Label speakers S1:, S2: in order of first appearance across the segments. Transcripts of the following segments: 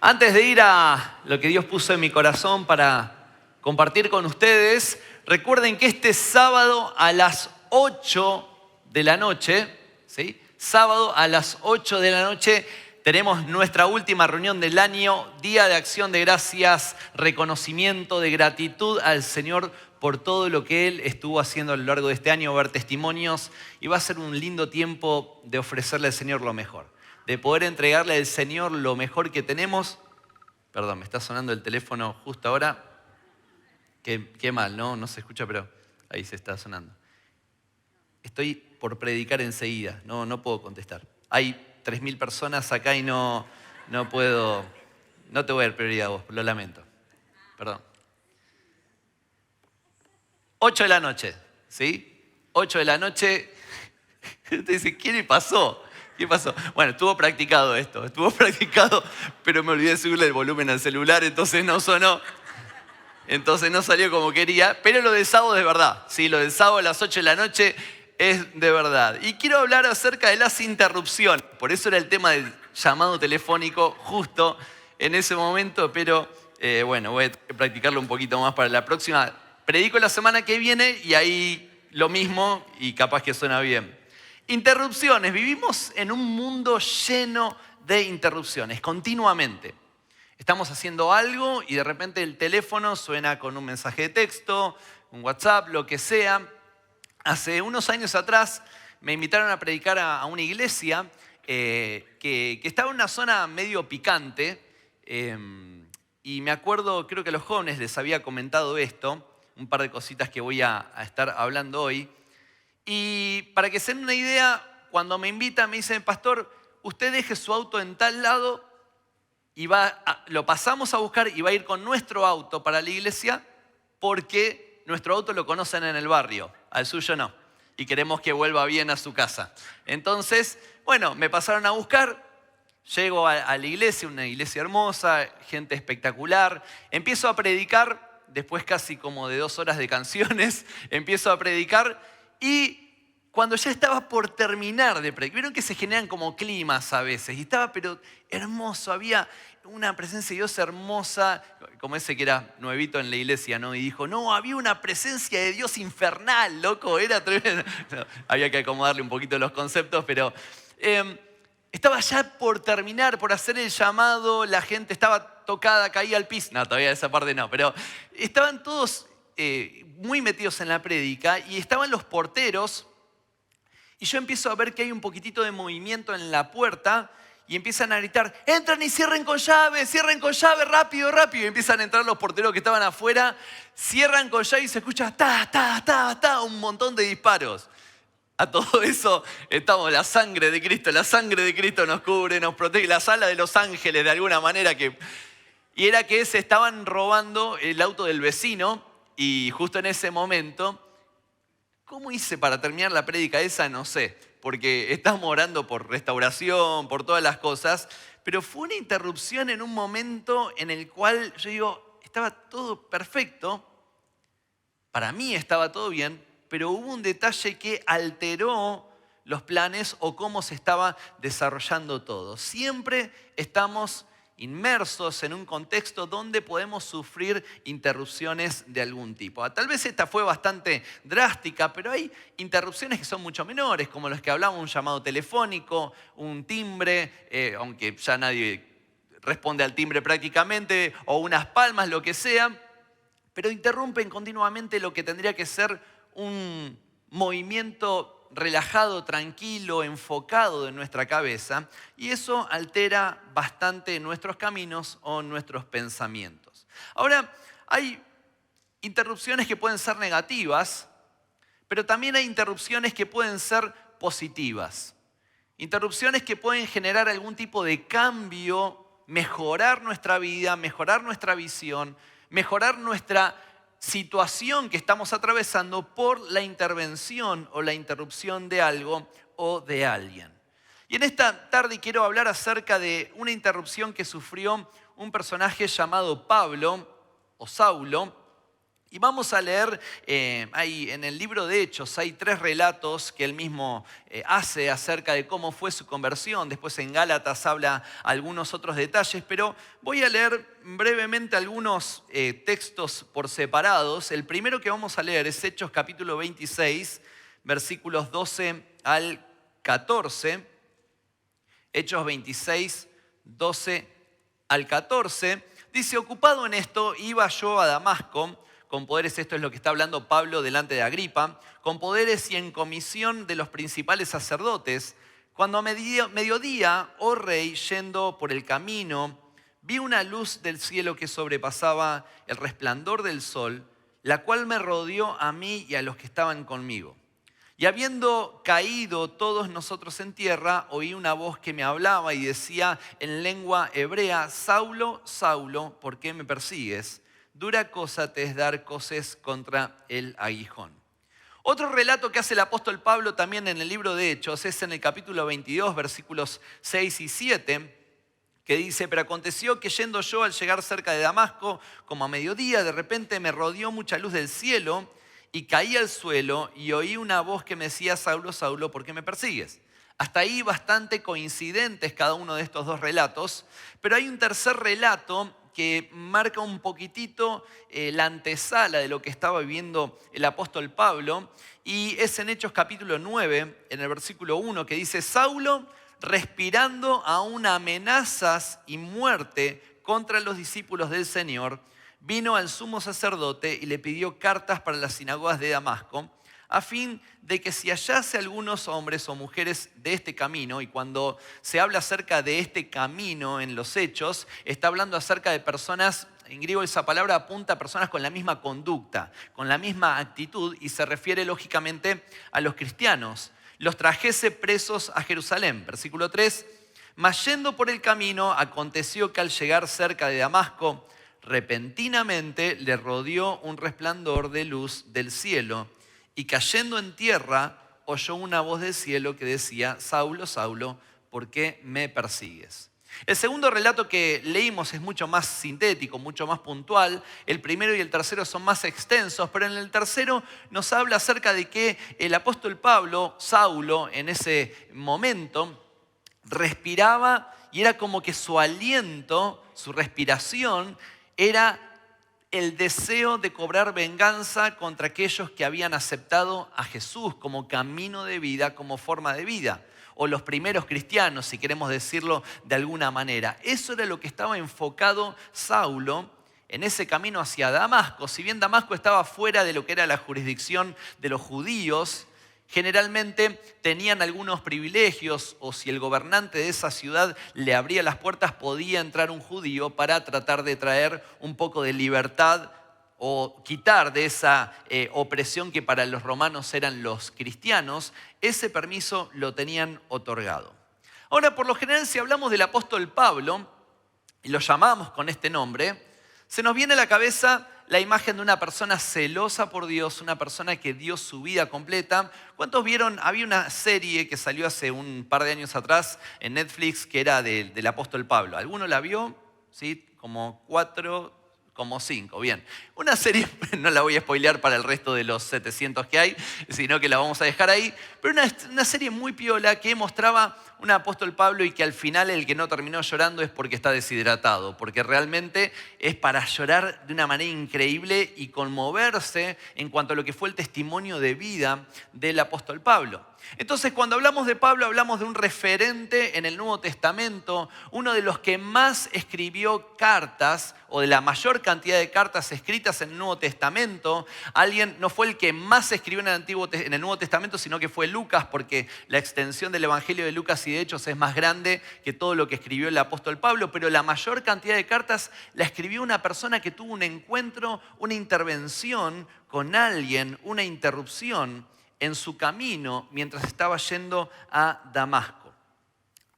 S1: Antes de ir a lo que Dios puso en mi corazón para compartir con ustedes, recuerden que este sábado a las 8 de la noche, ¿sí? Sábado a las 8 de la noche tenemos nuestra última reunión del año, Día de Acción de Gracias, reconocimiento de gratitud al Señor por todo lo que Él estuvo haciendo a lo largo de este año, ver testimonios, y va a ser un lindo tiempo de ofrecerle al Señor lo mejor, de poder entregarle al Señor lo mejor que tenemos. Perdón, me está sonando el teléfono justo ahora. Qué mal, ¿no? No se escucha, pero ahí se está sonando. Estoy por predicar enseguida, no puedo contestar. Hay 3.000 personas acá y no puedo, no te voy a dar prioridad a vos, lo lamento. Perdón. 8 de la noche, ¿sí? 8 de la noche. Usted dice, ¿qué le pasó? ¿Qué pasó? Bueno, estuvo practicado, pero me olvidé de subirle el volumen al celular, entonces no sonó. Entonces no salió como quería, pero lo del sábado es verdad. Sí, lo del sábado a las 8 de la noche es de verdad. Y quiero hablar acerca de las interrupciones. Por eso era el tema del llamado telefónico justo en ese momento, pero bueno, voy a practicarlo un poquito más para la próxima. Predico la semana que viene y ahí lo mismo y capaz que suena bien. Interrupciones. Vivimos en un mundo lleno de interrupciones, continuamente. Estamos haciendo algo y de repente el teléfono suena con un mensaje de texto, un WhatsApp, lo que sea. Hace unos años atrás me invitaron a predicar a una iglesia que estaba en una zona medio picante y me acuerdo, creo que a los jóvenes les había comentado esto, un par de cositas que voy a estar hablando hoy. Y para que se den una idea, cuando me invitan me dicen, pastor, usted deje su auto en tal lado y lo pasamos a buscar y va a ir con nuestro auto para la iglesia porque nuestro auto lo conocen en el barrio, al suyo no, y queremos que vuelva bien a su casa. Entonces, bueno, me pasaron a buscar, llego a la iglesia, una iglesia hermosa, gente espectacular, empiezo a predicar, después casi como de 2 horas de canciones, empiezo a predicar y cuando ya estaba por terminar de predicar, vieron que se generan como climas a veces, y estaba pero hermoso, había una presencia de Dios hermosa, como ese que era nuevito en la iglesia, ¿no? Y dijo, no, había una presencia de Dios infernal, loco, era tremendo. No, había que acomodarle un poquito los conceptos, pero estaba ya por terminar, por hacer el llamado, la gente estaba tocada, caía al piso, no, todavía esa parte no, pero estaban todos muy metidos en la prédica y estaban los porteros. Y yo empiezo a ver que hay un poquitito de movimiento en la puerta y empiezan a gritar, entran y cierren con llave, rápido, rápido. Y empiezan a entrar los porteros que estaban afuera, cierran con llave y se escucha un montón de disparos. A todo eso estamos, la sangre de Cristo nos cubre, nos protege, la sala de los ángeles de alguna manera Y era que se estaban robando el auto del vecino y justo en ese momento... ¿Cómo hice para terminar la prédica esa? No sé, porque estamos orando por restauración, por todas las cosas, pero fue una interrupción en un momento en el cual yo digo, estaba todo perfecto, para mí estaba todo bien, pero hubo un detalle que alteró los planes o cómo se estaba desarrollando todo. Siempre estamos inmersos en un contexto donde podemos sufrir interrupciones de algún tipo. Tal vez esta fue bastante drástica, pero hay interrupciones que son mucho menores, como los que hablamos, un llamado telefónico, un timbre, aunque ya nadie responde al timbre prácticamente, o unas palmas, lo que sea, pero interrumpen continuamente lo que tendría que ser un movimiento relajado, tranquilo, enfocado de nuestra cabeza, y eso altera bastante nuestros caminos o nuestros pensamientos. Ahora, hay interrupciones que pueden ser negativas, pero también hay interrupciones que pueden ser positivas. Interrupciones que pueden generar algún tipo de cambio, mejorar nuestra vida, mejorar nuestra visión, mejorar nuestra situación que estamos atravesando por la intervención o la interrupción de algo o de alguien. Y en esta tarde quiero hablar acerca de una interrupción que sufrió un personaje llamado Pablo o Saulo, Y vamos a leer, ahí en el libro de Hechos hay 3 relatos que él mismo hace acerca de cómo fue su conversión. Después en Gálatas habla algunos otros detalles, pero voy a leer brevemente algunos textos por separados. El primero que vamos a leer es Hechos capítulo 26, versículos 12 al 14. Hechos 26, 12 al 14. Dice, ocupado en esto, iba yo a Damasco, con poderes, esto es lo que está hablando Pablo delante de Agripa, con poderes y en comisión de los principales sacerdotes, cuando a mediodía, oh rey, yendo por el camino, vi una luz del cielo que sobrepasaba el resplandor del sol, la cual me rodeó a mí y a los que estaban conmigo. Y habiendo caído todos nosotros en tierra, oí una voz que me hablaba y decía en lengua hebrea, Saulo, Saulo, ¿por qué me persigues? Dura cosa te es dar coces contra el aguijón. Otro relato que hace el apóstol Pablo también en el libro de Hechos es en el capítulo 22, versículos 6 y 7, que dice, pero aconteció que yendo yo al llegar cerca de Damasco, como a mediodía, de repente me rodeó mucha luz del cielo y caí al suelo y oí una voz que me decía, Saulo, Saulo, ¿por qué me persigues? Hasta ahí bastante coincidentes cada uno de estos 2 relatos, pero hay un tercer relato que marca un poquitito la antesala de lo que estaba viviendo el apóstol Pablo, y es en Hechos capítulo 9, en el versículo 1, que dice, Saulo, respirando aún amenazas y muerte contra los discípulos del Señor, vino al sumo sacerdote y le pidió cartas para las sinagogas de Damasco, a fin de que si hallase algunos hombres o mujeres de este camino, y cuando se habla acerca de este camino en los Hechos, está hablando acerca de personas, en griego esa palabra apunta a personas con la misma conducta, con la misma actitud, y se refiere lógicamente a los cristianos, los trajese presos a Jerusalén. Versículo 3, mas yendo por el camino, aconteció que al llegar cerca de Damasco, repentinamente le rodeó un resplandor de luz del cielo, y cayendo en tierra, oyó una voz del cielo que decía, Saulo, Saulo, ¿por qué me persigues? El segundo relato que leímos es mucho más sintético, mucho más puntual. El primero y el tercero son más extensos, pero en el tercero nos habla acerca de que el apóstol Pablo, Saulo, en ese momento, respiraba y era como que su aliento, su respiración, era el deseo de cobrar venganza contra aquellos que habían aceptado a Jesús como camino de vida, como forma de vida. O los primeros cristianos, si queremos decirlo de alguna manera. Eso era lo que estaba enfocado Saulo en ese camino hacia Damasco. Si bien Damasco estaba fuera de lo que era la jurisdicción de los judíos, generalmente tenían algunos privilegios, o si el gobernante de esa ciudad le abría las puertas, podía entrar un judío para tratar de traer un poco de libertad o quitar de esa opresión que para los romanos eran los cristianos. Ese permiso lo tenían otorgado. Ahora, por lo general, si hablamos del apóstol Pablo, y lo llamamos con este nombre, se nos viene a la cabeza la imagen de una persona celosa por Dios, una persona que dio su vida completa. ¿Cuántos vieron? Había una serie que salió hace un par de años atrás en Netflix que era del apóstol Pablo. ¿Alguno la vio? ¿Sí? Como 4, como 5. Bien. Una serie, no la voy a spoilear para el resto de los 700 que hay, sino que la vamos a dejar ahí. Pero una serie muy piola que mostraba un apóstol Pablo y que al final el que no terminó llorando es porque está deshidratado, porque realmente es para llorar de una manera increíble y conmoverse en cuanto a lo que fue el testimonio de vida del apóstol Pablo. Entonces, cuando hablamos de Pablo, hablamos de un referente en el Nuevo Testamento, uno de los que más escribió cartas, o de la mayor cantidad de cartas escritas en el Nuevo Testamento. Alguien no fue el que más escribió en el Nuevo Testamento, sino que fue Lucas, porque la extensión del Evangelio de Lucas y de Hechos es más grande que todo lo que escribió el apóstol Pablo, pero la mayor cantidad de cartas la escribió una persona que tuvo un encuentro, una intervención con alguien, una interrupción en su camino mientras estaba yendo a Damasco.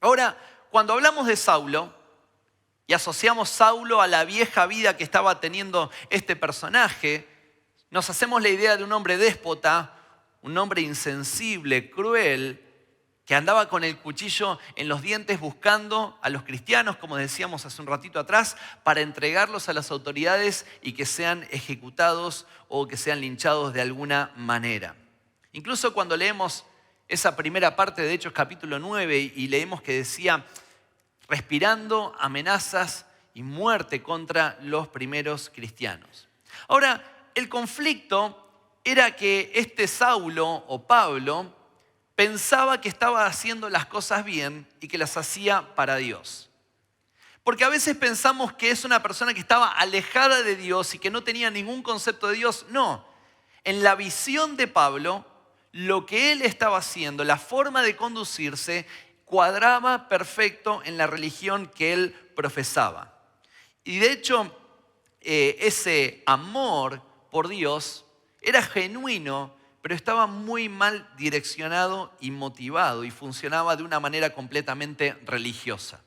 S1: Ahora, cuando hablamos de Saulo y asociamos Saulo a la vieja vida que estaba teniendo este personaje, nos hacemos la idea de un hombre déspota, un hombre insensible, cruel, que andaba con el cuchillo en los dientes buscando a los cristianos, como decíamos hace un ratito atrás, para entregarlos a las autoridades y que sean ejecutados o que sean linchados de alguna manera. Incluso cuando leemos esa primera parte de Hechos capítulo 9 y leemos que decía, respirando amenazas y muerte contra los primeros cristianos. Ahora, el conflicto era que este Saulo o Pablo pensaba que estaba haciendo las cosas bien y que las hacía para Dios. Porque a veces pensamos que es una persona que estaba alejada de Dios y que no tenía ningún concepto de Dios. No, en la visión de Pablo, lo que él estaba haciendo, la forma de conducirse, cuadraba perfecto en la religión que él profesaba. Y de hecho, ese amor por Dios era genuino, pero estaba muy mal direccionado y motivado y funcionaba de una manera completamente religiosa.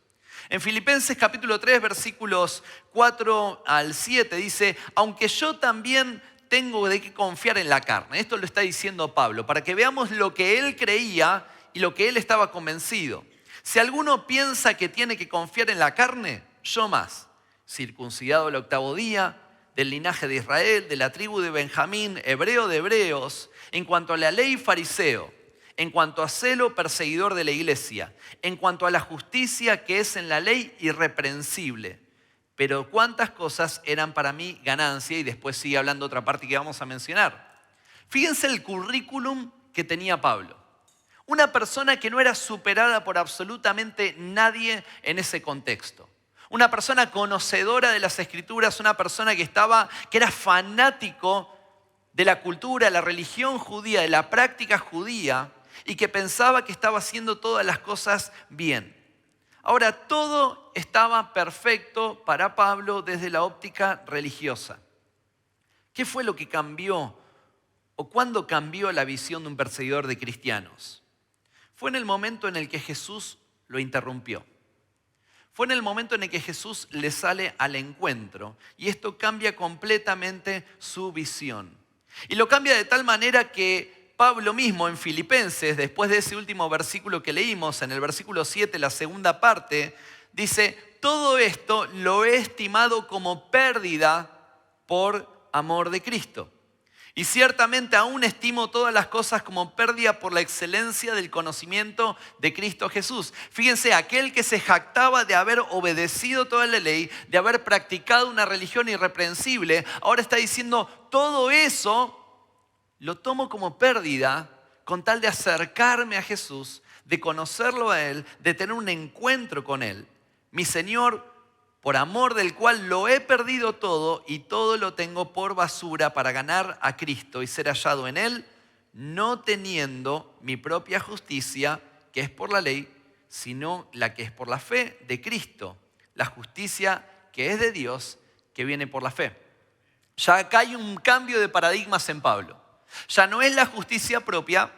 S1: En Filipenses capítulo 3, versículos 4 al 7 dice, aunque yo también tengo de qué confiar en la carne. Esto lo está diciendo Pablo, para que veamos lo que él creía y lo que él estaba convencido. Si alguno piensa que tiene que confiar en la carne, yo más. Circuncidado el 8º día, del linaje de Israel, de la tribu de Benjamín, hebreo de hebreos, en cuanto a la ley fariseo, en cuanto a celo perseguidor de la iglesia, en cuanto a la justicia que es en la ley irreprensible. Pero cuántas cosas eran para mí ganancia, y después sigue hablando otra parte que vamos a mencionar. Fíjense el currículum que tenía Pablo. Una persona que no era superada por absolutamente nadie en ese contexto. Una persona conocedora de las Escrituras, una persona que era fanático de la cultura, de la religión judía, de la práctica judía, y que pensaba que estaba haciendo todas las cosas bien. Ahora, todo estaba perfecto para Pablo desde la óptica religiosa. ¿Qué fue lo que cambió o cuándo cambió la visión de un perseguidor de cristianos? Fue en el momento en el que Jesús lo interrumpió. Fue en el momento en el que Jesús le sale al encuentro y esto cambia completamente su visión. Y lo cambia de tal manera que Pablo mismo en Filipenses, después de ese último versículo que leímos, en el versículo 7, la segunda parte, dice, todo esto lo he estimado como pérdida por amor de Cristo. Y ciertamente aún estimo todas las cosas como pérdida por la excelencia del conocimiento de Cristo Jesús. Fíjense, aquel que se jactaba de haber obedecido toda la ley, de haber practicado una religión irreprensible, ahora está diciendo, todo eso lo tomo como pérdida con tal de acercarme a Jesús, de conocerlo a Él, de tener un encuentro con Él. Mi Señor, por amor del cual lo he perdido todo y todo lo tengo por basura para ganar a Cristo y ser hallado en Él, no teniendo mi propia justicia, que es por la ley, sino la que es por la fe de Cristo, la justicia que es de Dios, que viene por la fe. Ya acá hay un cambio de paradigmas en Pablo. Ya no es la justicia propia,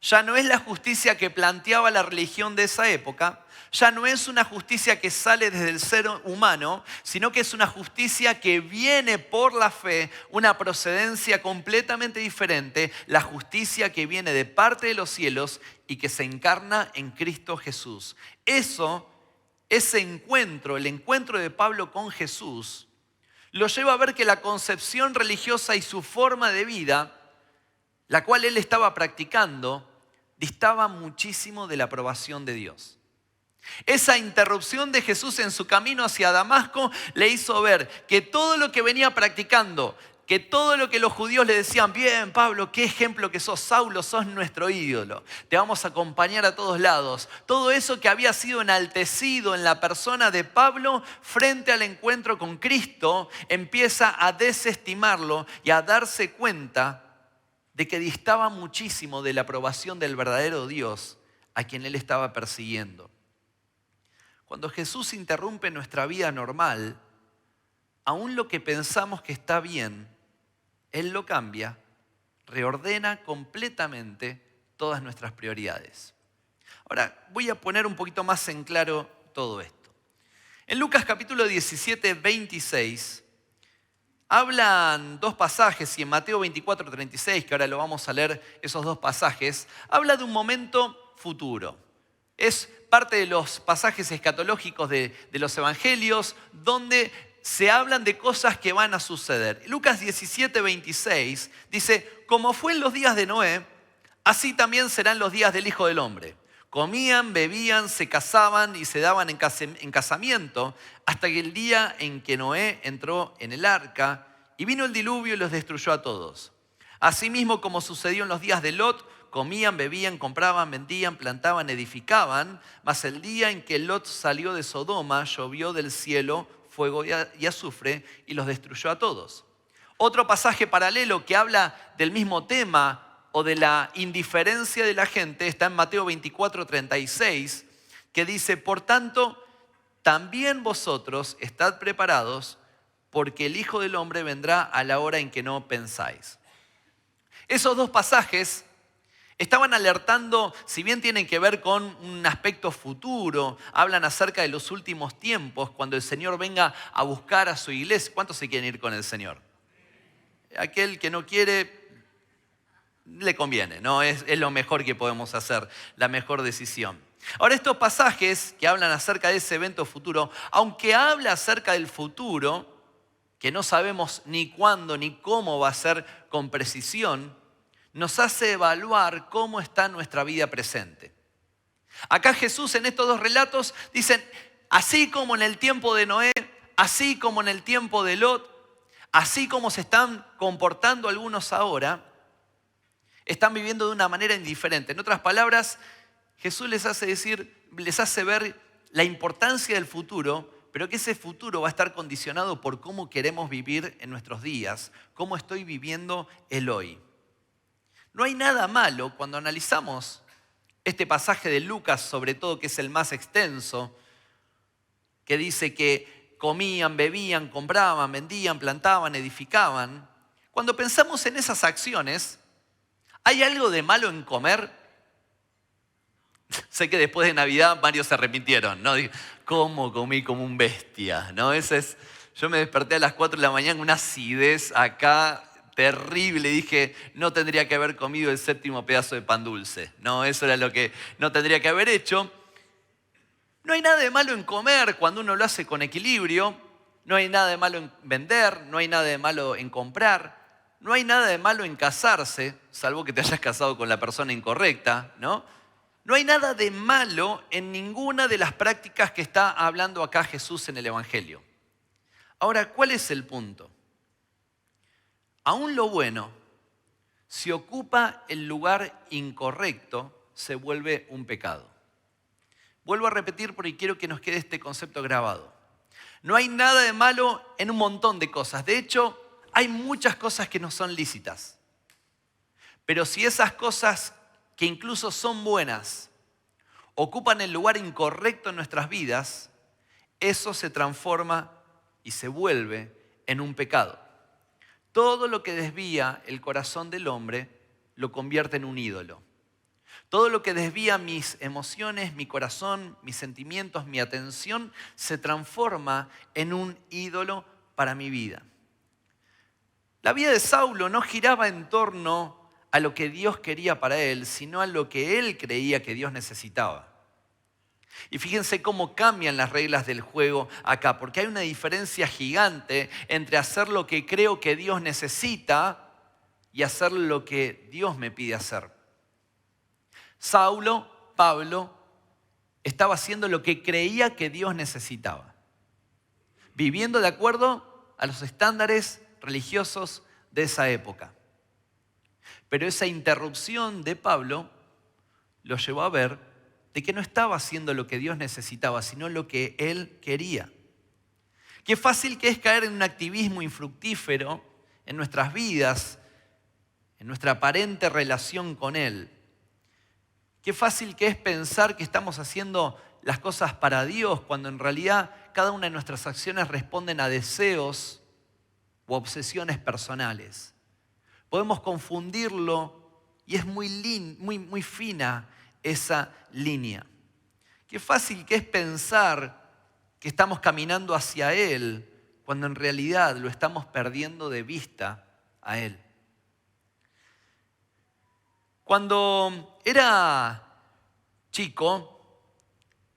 S1: ya no es la justicia que planteaba la religión de esa época, ya no es una justicia que sale desde el ser humano, sino que es una justicia que viene por la fe, una procedencia completamente diferente, la justicia que viene de parte de los cielos y que se encarna en Cristo Jesús. Ese encuentro, el encuentro de Pablo con Jesús, lo lleva a ver que la concepción religiosa y su forma de vida, la cual él estaba practicando, distaba muchísimo de la aprobación de Dios. Esa interrupción de Jesús en su camino hacia Damasco le hizo ver que todo lo que venía practicando, que todo lo que los judíos le decían, bien Pablo, qué ejemplo que sos, Saulo, sos nuestro ídolo, te vamos a acompañar a todos lados. Todo eso que había sido enaltecido en la persona de Pablo frente al encuentro con Cristo, empieza a desestimarlo y a darse cuenta de que distaba muchísimo de la aprobación del verdadero Dios a quien él estaba persiguiendo. Cuando Jesús interrumpe nuestra vida normal, aún lo que pensamos que está bien, Él lo cambia, reordena completamente todas nuestras prioridades. Ahora, voy a poner un poquito más en claro todo esto. En Lucas capítulo 17, 26, hablan dos pasajes, y en Mateo 24, 36, que ahora lo vamos a leer, esos dos pasajes, habla de un momento futuro. Es parte de los pasajes escatológicos de los evangelios donde se hablan de cosas que van a suceder. Lucas 17:26 dice, como fue en los días de Noé, así también serán los días del Hijo del Hombre. Comían, bebían, se casaban y se daban en casamiento hasta que el día en que Noé entró en el arca y vino el diluvio y los destruyó a todos. Asimismo, como sucedió en los días de Lot, comían, bebían, compraban, vendían, plantaban, edificaban, mas el día en que Lot salió de Sodoma, llovió del cielo fuego y azufre y los destruyó a todos. Otro pasaje paralelo que habla del mismo tema o de la indiferencia de la gente está en Mateo 24:36, que dice, por tanto, también vosotros estad preparados, porque el Hijo del Hombre vendrá a la hora en que no pensáis. Esos dos pasajes estaban alertando, si bien tienen que ver con un aspecto futuro, hablan acerca de los últimos tiempos, cuando el Señor venga a buscar a su iglesia. ¿Cuántos se quieren ir con el Señor? Aquel que no quiere, le conviene, ¿no? Es lo mejor que podemos hacer, la mejor decisión. Ahora, estos pasajes que hablan acerca de ese evento futuro, aunque habla acerca del futuro, que no sabemos ni cuándo ni cómo va a ser con precisión, nos hace evaluar cómo está nuestra vida presente. Acá Jesús en estos dos relatos dicen, así como en el tiempo de Noé, así como en el tiempo de Lot, así como se están comportando algunos ahora, están viviendo de una manera indiferente. En otras palabras, Jesús les hace ver la importancia del futuro, pero que ese futuro va a estar condicionado por cómo queremos vivir en nuestros días, cómo estoy viviendo el hoy. No hay nada malo cuando analizamos este pasaje de Lucas, sobre todo que es el más extenso, que dice que comían, bebían, compraban, vendían, plantaban, edificaban. Cuando pensamos en esas acciones, ¿hay algo de malo en comer? Sé que después de Navidad varios se arrepintieron, ¿no? ¿Cómo comí como un bestia? ¿No? Yo me desperté a las 4 de la mañana con una acidez acá terrible. Dije, no tendría que haber comido el 7º pedazo de pan dulce. No, eso era lo que no tendría que haber hecho. No hay nada de malo en comer cuando uno lo hace con equilibrio. No hay nada de malo en vender, no hay nada de malo en comprar. No hay nada de malo en casarse, salvo que te hayas casado con la persona incorrecta, ¿no? No hay nada de malo en ninguna de las prácticas que está hablando acá Jesús en el Evangelio. Ahora, ¿cuál es el punto? Aún lo bueno, si ocupa el lugar incorrecto, se vuelve un pecado. Vuelvo a repetir porque quiero que nos quede este concepto grabado. No hay nada de malo en un montón de cosas. De hecho, hay muchas cosas que no son lícitas. Pero si esas cosas que incluso son buenas ocupan el lugar incorrecto en nuestras vidas, eso se transforma y se vuelve en un pecado. Todo lo que desvía el corazón del hombre lo convierte en un ídolo. Todo lo que desvía mis emociones, mi corazón, mis sentimientos, mi atención, se transforma en un ídolo para mi vida. La vida de Saulo no giraba en torno a lo que Dios quería para él, sino a lo que él creía que Dios necesitaba. Y fíjense cómo cambian las reglas del juego acá, porque hay una diferencia gigante entre hacer lo que creo que Dios necesita y hacer lo que Dios me pide hacer. Pablo, estaba haciendo lo que creía que Dios necesitaba, viviendo de acuerdo a los estándares religiosos de esa época. Pero esa interrupción de Pablo lo llevó a ver de que no estaba haciendo lo que Dios necesitaba, sino lo que él quería. Qué fácil que es caer en un activismo infructífero en nuestras vidas, en nuestra aparente relación con Él. Qué fácil que es pensar que estamos haciendo las cosas para Dios, cuando en realidad cada una de nuestras acciones responden a deseos o obsesiones personales. Podemos confundirlo y es muy fina esa línea. Qué fácil que es pensar que estamos caminando hacia Él cuando en realidad lo estamos perdiendo de vista a Él. Cuando era chico,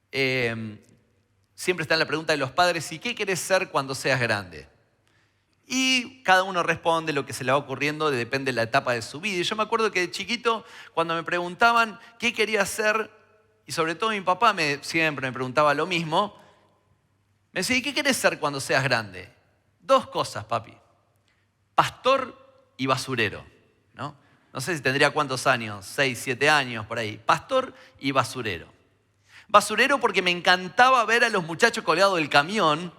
S1: siempre está la pregunta de los padres, ¿y qué querés ser cuando seas grande? Y cada uno responde lo que se le va ocurriendo, depende de la etapa de su vida. Y yo me acuerdo que de chiquito, cuando me preguntaban qué quería ser, y sobre todo mi papá siempre me preguntaba lo mismo, me decía, ¿y qué querés ser cuando seas grande? Dos cosas, papi. Pastor y basurero, ¿no? No sé si tendría cuántos años, 6, 7 años por ahí. Pastor y basurero. Basurero porque me encantaba ver a los muchachos colgados del camión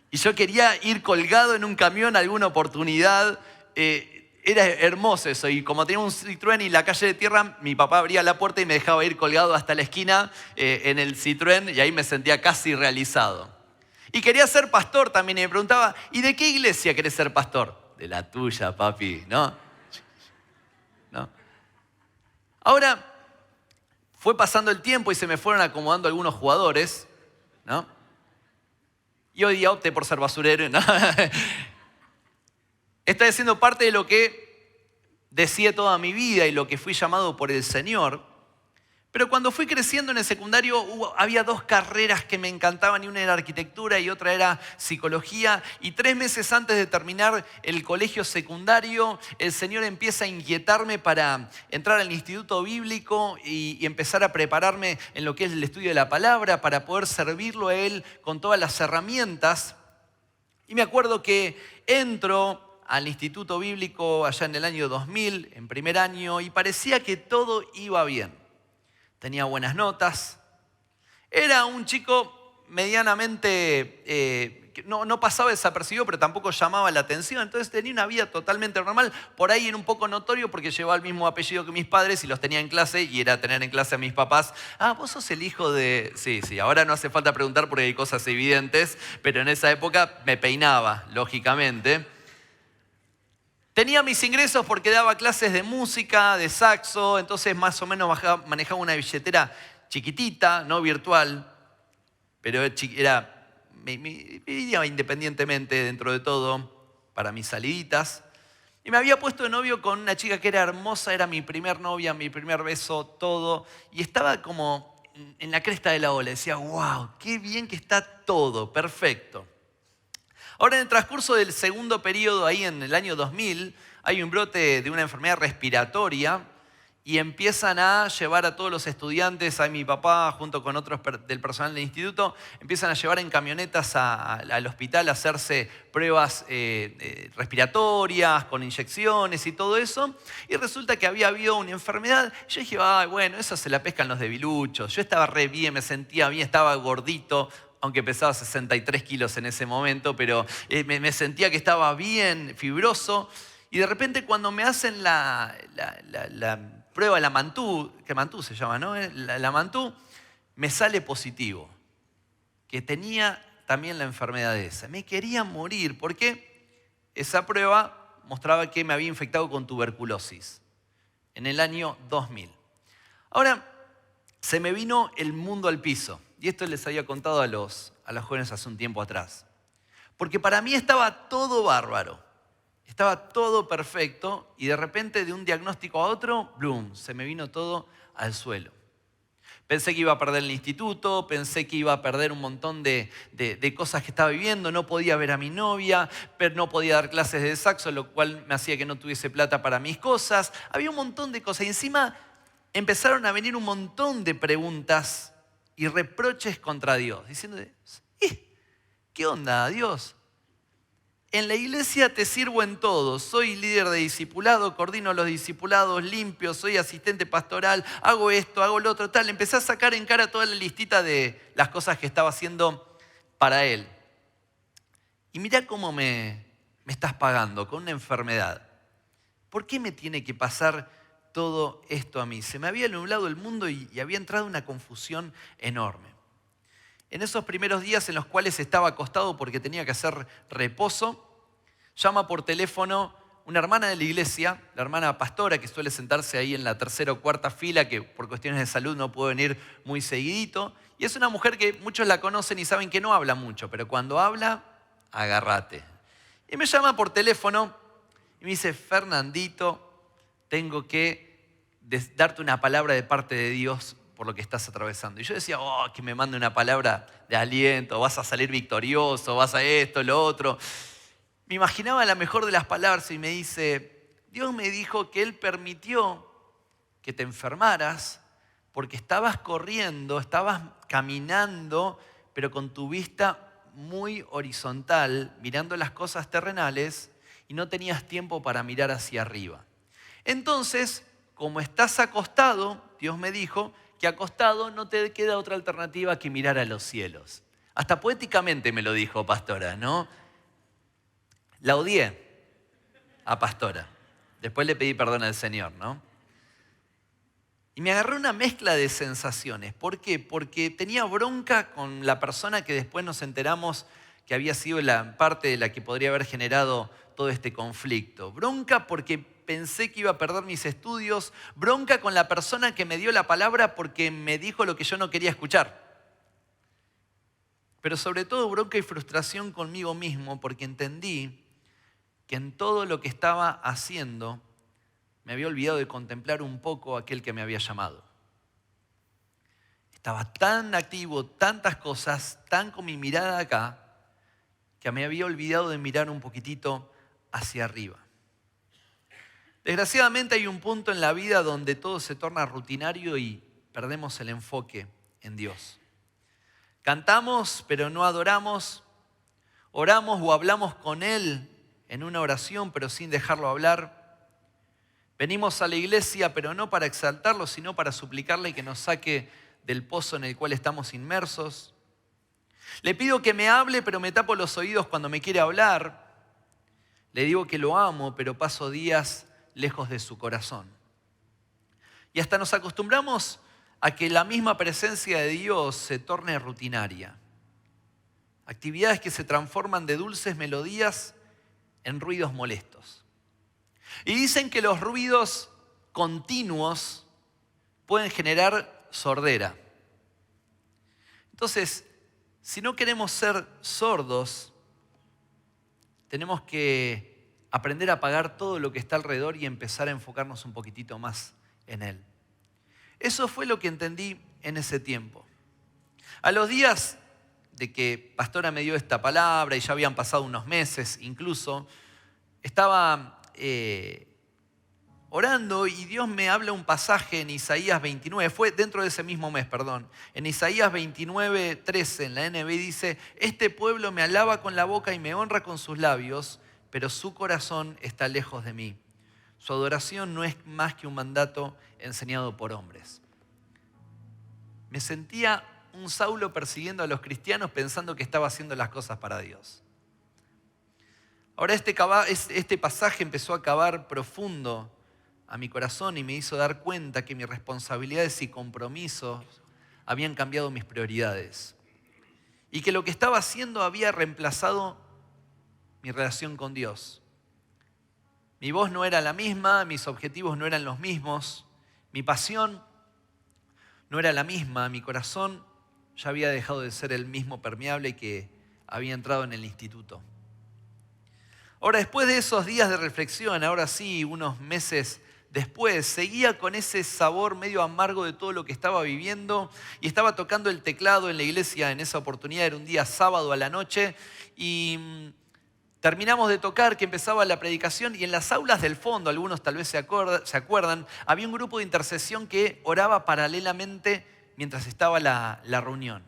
S1: y yo quería ir colgado en un camión alguna oportunidad. Era hermoso eso. Y como tenía un Citroën y la calle de tierra, mi papá abría la puerta y me dejaba ir colgado hasta la esquina en el Citroën y ahí me sentía casi realizado. Y quería ser pastor también y me preguntaba, ¿y de qué iglesia querés ser pastor? De la tuya, papi, ¿no? ¿No? Ahora, fue pasando el tiempo y se me fueron acomodando algunos jugadores, ¿no? Y hoy día opté por ser basurero, ¿no? Estoy haciendo parte de lo que deseé toda mi vida y lo que fui llamado por el Señor. Pero cuando fui creciendo en el secundario había 2 carreras que me encantaban y una era arquitectura y otra era psicología. Y 3 meses antes de terminar el colegio secundario, el Señor empieza a inquietarme para entrar al instituto bíblico y empezar a prepararme en lo que es el estudio de la palabra para poder servirlo a Él con todas las herramientas. Y me acuerdo que entro al instituto bíblico allá en el año 2000, en primer año, y parecía que todo iba bien. Tenía buenas notas. Era un chico medianamente, no pasaba desapercibido, pero tampoco llamaba la atención. Entonces tenía una vida totalmente normal. Por ahí era un poco notorio porque llevaba el mismo apellido que mis padres y los tenía en clase y era tener en clase a mis papás. Ah, vos sos el hijo de... Sí, ahora no hace falta preguntar porque hay cosas evidentes, pero en esa época me peinaba, lógicamente. Tenía mis ingresos porque daba clases de música, de saxo, entonces más o menos manejaba una billetera chiquitita, no virtual, pero vivía independientemente dentro de todo para mis saliditas. Y me había puesto de novio con una chica que era hermosa, era mi primer novia, mi primer beso, todo. Y estaba como en la cresta de la ola, decía, wow, qué bien que está todo, perfecto. Ahora, en el transcurso del segundo periodo, ahí en el año 2000, hay un brote de una enfermedad respiratoria y empiezan a llevar a todos los estudiantes, a mi papá junto con otros del personal del instituto, empiezan a llevar en camionetas al hospital a hacerse pruebas respiratorias, con inyecciones y todo eso. Y resulta que había habido una enfermedad. Yo dije, ay, bueno, eso se la pescan los debiluchos. Yo estaba re bien, me sentía bien, estaba gordito, aunque pesaba 63 kilos en ese momento, pero me sentía que estaba bien, fibroso. Y de repente cuando me hacen la prueba, la Mantú, que Mantú se llama, ¿no? La Mantú, me sale positivo, que tenía también la enfermedad esa. Me quería morir porque esa prueba mostraba que me había infectado con tuberculosis en el año 2000. Ahora, se me vino el mundo al piso. Y esto les había contado a los jóvenes hace un tiempo atrás. Porque para mí estaba todo bárbaro. Estaba todo perfecto y de repente de un diagnóstico a otro, ¡blum!, se me vino todo al suelo. Pensé que iba a perder el instituto, pensé que iba a perder un montón de cosas que estaba viviendo, no podía ver a mi novia, pero no podía dar clases de saxo, lo cual me hacía que no tuviese plata para mis cosas. Había un montón de cosas y encima empezaron a venir un montón de preguntas y reproches contra Dios, diciendo, ¿qué onda, Dios? En la iglesia te sirvo en todo, soy líder de discipulado, coordino a los discipulados, limpio, soy asistente pastoral, hago esto, hago lo otro, tal. Empecé a sacar en cara toda la listita de las cosas que estaba haciendo para Él. Y mirá cómo me estás pagando con una enfermedad. ¿Por qué me tiene que pasar todo esto a mí? Se me había nublado el mundo y había entrado una confusión enorme. En esos primeros días en los cuales estaba acostado porque tenía que hacer reposo, llama por teléfono una hermana de la iglesia, la hermana pastora que suele sentarse ahí en la tercera o cuarta fila, que por cuestiones de salud no puede venir muy seguidito. Y es una mujer que muchos la conocen y saben que no habla mucho, pero cuando habla, agárrate. Y me llama por teléfono y me dice, Fernandito, tengo que darte una palabra de parte de Dios por lo que estás atravesando. Y yo decía, oh, que me mande una palabra de aliento, vas a salir victorioso, vas a esto, lo otro. Me imaginaba la mejor de las palabras y me dice, Dios me dijo que Él permitió que te enfermaras porque estabas corriendo, estabas caminando, pero con tu vista muy horizontal, mirando las cosas terrenales y no tenías tiempo para mirar hacia arriba. Entonces, como estás acostado, Dios me dijo que acostado no te queda otra alternativa que mirar a los cielos. Hasta poéticamente me lo dijo Pastora, ¿no? La odié a Pastora. Después le pedí perdón al Señor, ¿no? Y me agarré una mezcla de sensaciones. ¿Por qué? Porque tenía bronca con la persona que después nos enteramos que había sido la parte de la que podría haber generado todo este conflicto. Bronca porque pensé que iba a perder mis estudios. Bronca con la persona que me dio la palabra porque me dijo lo que yo no quería escuchar. Pero sobre todo bronca y frustración conmigo mismo porque entendí que en todo lo que estaba haciendo me había olvidado de contemplar un poco a aquel que me había llamado. Estaba tan activo, tantas cosas, tan con mi mirada acá, que me había olvidado de mirar un poquitito hacia arriba. Desgraciadamente hay un punto en la vida donde todo se torna rutinario y perdemos el enfoque en Dios. Cantamos, pero no adoramos. Oramos o hablamos con Él en una oración, pero sin dejarlo hablar. Venimos a la iglesia, pero no para exaltarlo, sino para suplicarle que nos saque del pozo en el cual estamos inmersos. Le pido que me hable, pero me tapo los oídos cuando me quiere hablar. Le digo que lo amo, pero paso días lejos de su corazón. Y hasta nos acostumbramos a que la misma presencia de Dios se torne rutinaria. Actividades que se transforman de dulces melodías en ruidos molestos. Y dicen que los ruidos continuos pueden generar sordera. Entonces, si no queremos ser sordos, tenemos que aprender a apagar todo lo que está alrededor y empezar a enfocarnos un poquitito más en Él. Eso fue lo que entendí en ese tiempo. A los días de que Pastora me dio esta palabra y ya habían pasado unos meses incluso, estaba orando y Dios me habla un pasaje en Isaías 29, fue dentro de ese mismo mes, perdón. En Isaías 29:13 en la NB dice, este pueblo me alaba con la boca y me honra con sus labios, pero su corazón está lejos de mí. Su adoración no es más que un mandato enseñado por hombres. Me sentía un Saulo persiguiendo a los cristianos pensando que estaba haciendo las cosas para Dios. Ahora este pasaje empezó a cavar profundo a mi corazón y me hizo dar cuenta que mis responsabilidades y compromisos habían cambiado mis prioridades. Y que lo que estaba haciendo había reemplazado mi relación con Dios. Mi voz no era la misma, mis objetivos no eran los mismos, mi pasión no era la misma, mi corazón ya había dejado de ser el mismo permeable que había entrado en el instituto. Ahora, después de esos días de reflexión, ahora sí, unos meses después, seguía con ese sabor medio amargo de todo lo que estaba viviendo y estaba tocando el teclado en la iglesia en esa oportunidad, era un día sábado a la noche y terminamos de tocar, que empezaba la predicación y en las aulas del fondo, algunos tal vez se acuerdan, había un grupo de intercesión que oraba paralelamente mientras estaba la reunión.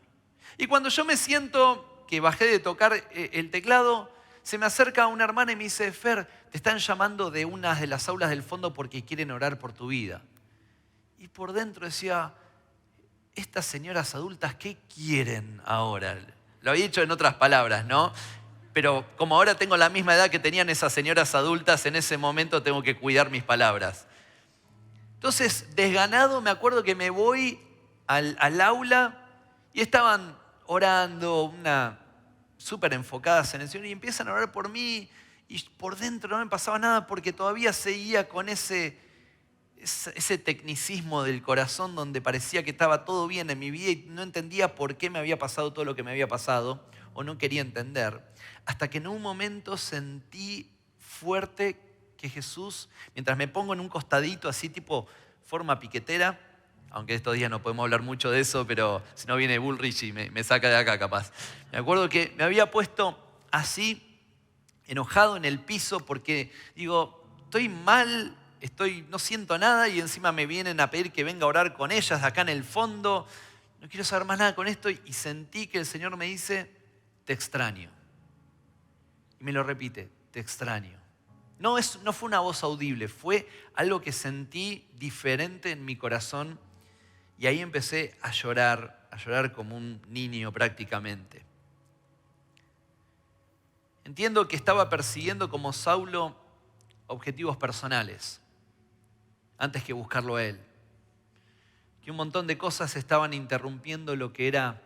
S1: Y cuando yo me siento que bajé de tocar el teclado, se me acerca una hermana y me dice, Fer, te están llamando de una de las aulas del fondo porque quieren orar por tu vida. Y por dentro decía, estas señoras adultas, ¿qué quieren ahora? Lo había dicho en otras palabras, ¿no? Pero como ahora tengo la misma edad que tenían esas señoras adultas, en ese momento tengo que cuidar mis palabras. Entonces, desganado, me acuerdo que me voy al aula y estaban orando, súper enfocadas en el Señor y empiezan a orar por mí y por dentro no me pasaba nada porque todavía seguía con ese tecnicismo del corazón donde parecía que estaba todo bien en mi vida y no entendía por qué me había pasado todo lo que me había pasado o no quería entender. Hasta que en un momento sentí fuerte que Jesús, mientras me pongo en un costadito así tipo forma piquetera, aunque estos días no podemos hablar mucho de eso, pero si no viene Bullrich y me saca de acá capaz. Me acuerdo que me había puesto así, enojado en el piso porque digo, estoy mal, no siento nada y encima me vienen a pedir que venga a orar con ellas acá en el fondo. No quiero saber más nada con esto y sentí que el Señor me dice, te extraño. Y me lo repite, te extraño. No fue una voz audible, fue algo que sentí diferente en mi corazón y ahí empecé a llorar como un niño prácticamente. Entiendo que estaba persiguiendo como Saulo objetivos personales antes que buscarlo a él. Que un montón de cosas estaban interrumpiendo lo que era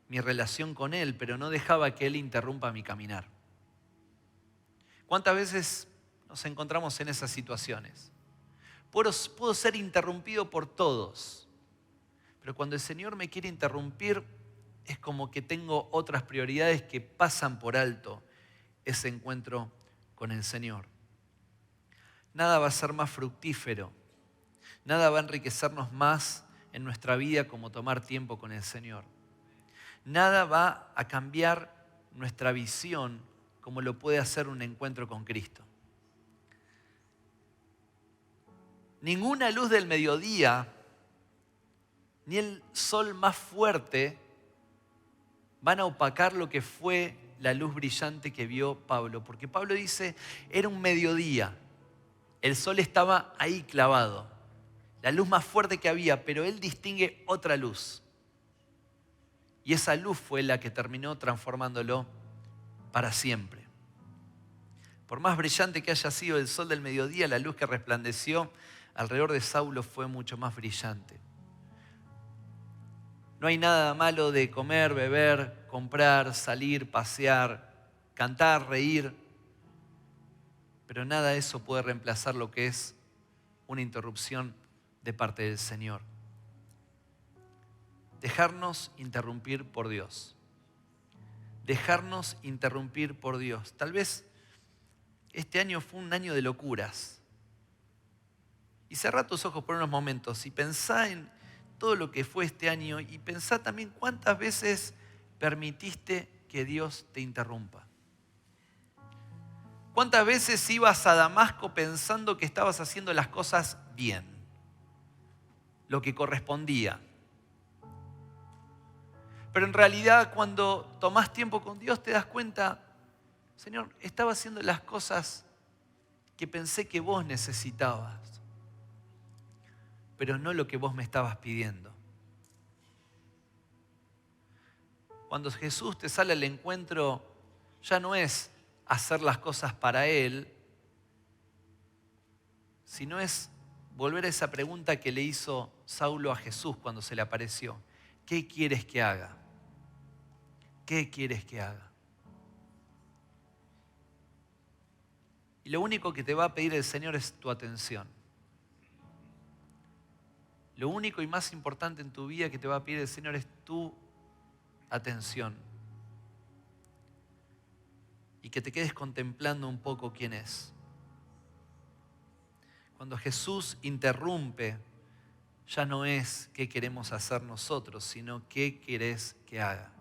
S1: mi relación con él, pero no dejaba que él interrumpa mi caminar. ¿Cuántas veces nos encontramos en esas situaciones? Puedo ser interrumpido por todos, pero cuando el Señor me quiere interrumpir, es como que tengo otras prioridades que pasan por alto ese encuentro con el Señor. Nada va a ser más fructífero, nada va a enriquecernos más en nuestra vida como tomar tiempo con el Señor. Nada va a cambiar nuestra visión como lo puede hacer un encuentro con Cristo. Ninguna luz del mediodía, ni el sol más fuerte van a opacar lo que fue la luz brillante que vio Pablo. Porque Pablo dice, era un mediodía, el sol estaba ahí clavado, la luz más fuerte que había, pero él distingue otra luz. Y esa luz fue la que terminó transformándolo para siempre. Por más brillante que haya sido el sol del mediodía, la luz que resplandeció alrededor de Saulo fue mucho más brillante. No hay nada malo de comer, beber, comprar, salir, pasear, cantar, reír, pero nada de eso puede reemplazar lo que es una interrupción de parte del Señor. Dejarnos interrumpir por Dios. Dejarnos interrumpir por Dios. Tal vez este año fue un año de locuras. Y cerrá tus ojos por unos momentos y pensá en todo lo que fue este año y pensá también cuántas veces permitiste que Dios te interrumpa. ¿Cuántas veces ibas a Damasco pensando que estabas haciendo las cosas bien? Lo que correspondía. Pero en realidad cuando tomás tiempo con Dios te das cuenta, Señor, estaba haciendo las cosas que pensé que vos necesitabas, pero no lo que vos me estabas pidiendo. Cuando Jesús te sale al encuentro, ya no es hacer las cosas para Él, sino es volver a esa pregunta que le hizo Saulo a Jesús cuando se le apareció. ¿Qué quieres que haga? ¿Qué quieres que haga? Y lo único que te va a pedir el Señor es tu atención. Lo único y más importante en tu vida que te va a pedir el Señor es tu atención. Y que te quedes contemplando un poco quién es. Cuando Jesús interrumpe, ya no es qué queremos hacer nosotros, sino qué querés que haga.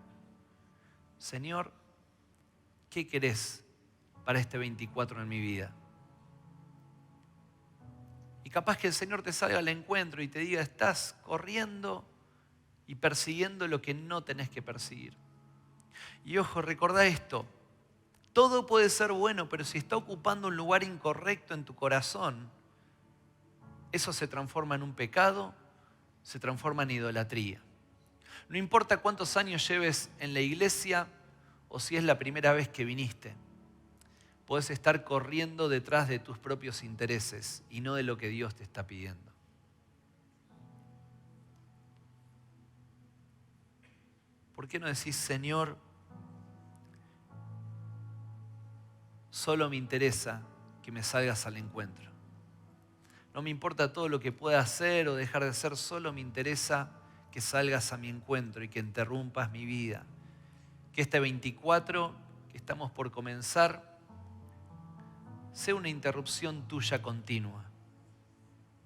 S1: Señor, ¿qué querés para este 24 en mi vida? Y capaz que el Señor te salga al encuentro y te diga, estás corriendo y persiguiendo lo que no tenés que perseguir. Y ojo, recordá esto, todo puede ser bueno, pero si está ocupando un lugar incorrecto en tu corazón, eso se transforma en un pecado, se transforma en idolatría. No importa cuántos años lleves en la iglesia o si es la primera vez que viniste, podés estar corriendo detrás de tus propios intereses y no de lo que Dios te está pidiendo. ¿Por qué no decís, Señor, solo me interesa que me salgas al encuentro? No me importa todo lo que pueda hacer o dejar de hacer, solo me interesa que salgas a mi encuentro y que interrumpas mi vida. Que este 24 que estamos por comenzar sea una interrupción tuya continua,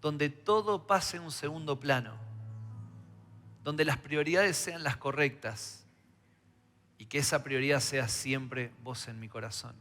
S1: donde todo pase en un segundo plano donde las prioridades sean las correctas y que esa prioridad sea siempre vos en mi corazón.